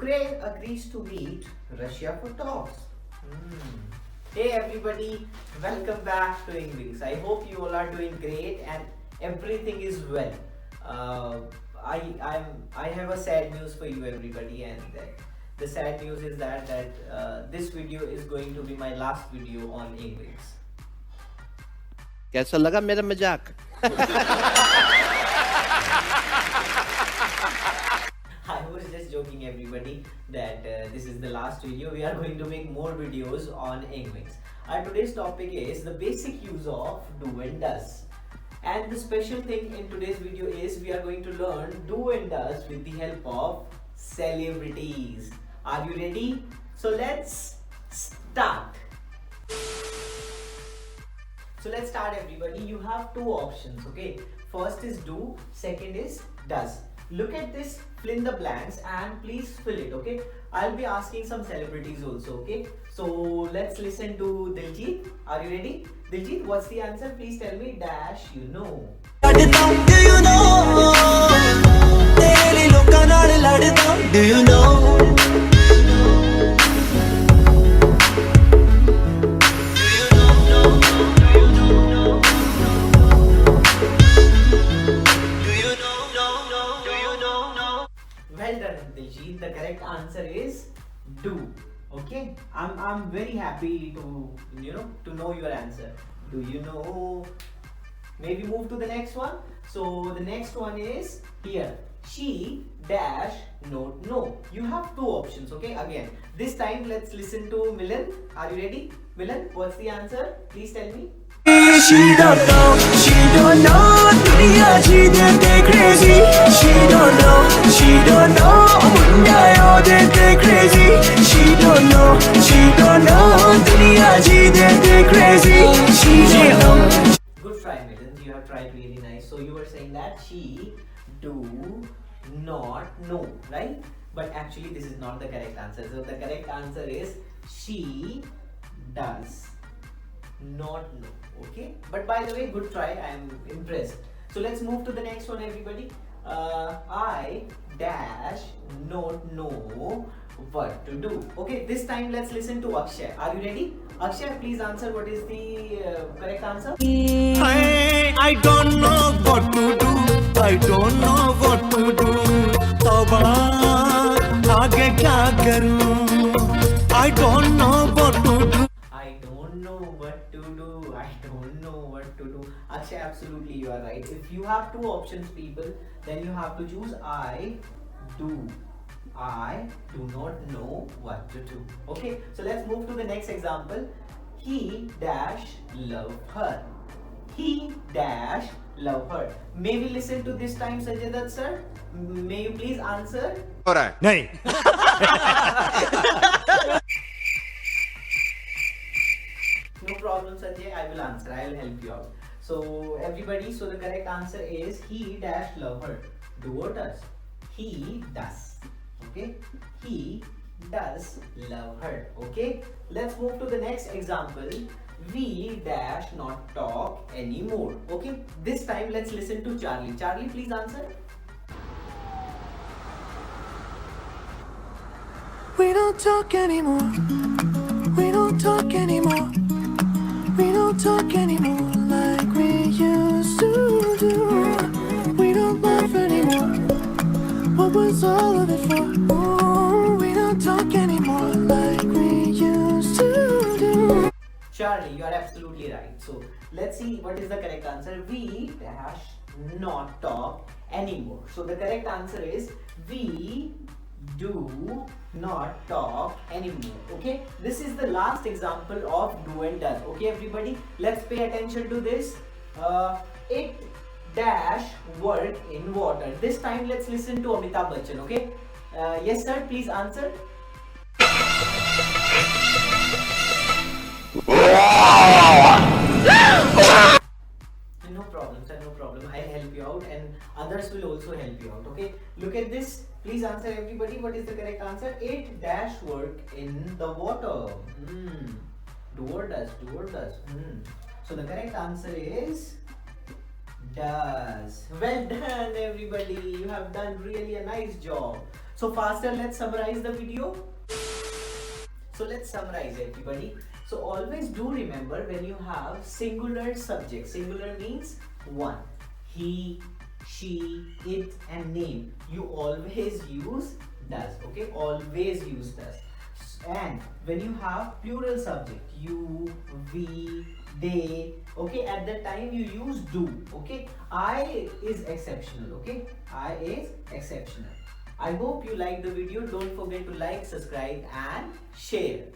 Ukraine agrees to meet Russia for talks. Hmm. Hey everybody, welcome back to English. I hope you all are doing great and everything is well. Uh, I have a sad news for you everybody, and the sad news is that this video is going to be my last video on English. कैसा लगा मेरा मजाक? I was just joking everybody that this is the last video. We are going to make more videos on English. Our today's topic is the basic use of do and does. And the special thing in today's video is we are going to learn do and does with the help of celebrities. Are you ready? So let's start. So let's start everybody. You have two options, okay? First is do, second is does. Look at this, fill in the blanks and please fill it, okay? I'll be asking some celebrities also, okay? So let's listen to Diljit. Are you ready? Diljit, what's the answer? Please tell me dash you know. Do you know? तेरे लोकां नाल लड़दा, do you know? Well done, Diljit. The correct answer is do. Okay, I'm very happy to know your answer. Do you know? Maybe move to the next one. So the next one is here. She dash not know. You have two options. Okay, again this time let's listen to Milan. Are you ready? Milan, what's the answer? Please tell me. She don't know, she don't know. दुनिया जीते ते crazy. She don't know, she don't know. मुंडा योदे ते crazy. She don't know, she don't know. दुनिया जीते ते crazy. She don't know. Good try, Milan. You have tried really nice. So you were saying that she do not know, right? But actually this is not the correct answer. So the correct answer is she does not know. Okay, but by the way, good try. I am impressed. So let's move to the next one, everybody. I dash not know what to do. Okay, this time let's listen to Akshay. Are you ready? Akshay, please answer what is the correct answer. I don't know what to do. I don't know what to do. तौबा आगे क्या करूं? I don't know what to do. I don't know what to do. I don't know what to do. Akshay, absolutely you are right. If you have two options, people, then you have to choose I do. I do not know what to do. Okay, so let's move to the next example. He dash love her. He dash love her. May we listen to this time, Sanjay Dutt sir? May you please answer? नहीं. No problem, Sanjay. I will answer. I will help you out. So everybody, so the correct answer is he dash love her. Do or does? He does. Okay. He does love her. Okay. Let's move to the next example. We dash not talk anymore. Okay. This time let's listen to Charlie. Charlie, please answer. We don't talk anymore. We don't talk anymore. We don't talk anymore like we used to do. We don't laugh anymore. What was all of it for? Oh, we don't talk anymore like we used to do. Charlie, you are absolutely right. So let's see what is the correct answer. We dash not talk anymore. So the correct answer is we do not talk anymore. Okay, this is the last example of do and does. Okay, everybody, let's pay attention to this. It dash work in water. This time let's listen to Amitabh Bachchan. Okay, yes sir, please answer. No problem sir, no problem. I'll help you out and others will also help you out. Okay, look at this. Please answer everybody. What is the correct answer? It dash work in the water. Do or does? Do or does? So the correct answer is does. Well done everybody. You have done really a nice job. So faster, let's summarize the video. So let's summarize everybody. So always do remember when you have singular subject, singular means one, he, she, it and name, you always use does, okay, always use does. And when you have plural subject, you, we, they, okay, at that time you use do, okay. I is exceptional, okay, I is exceptional. I hope you like the video. Don't forget to like, subscribe and share.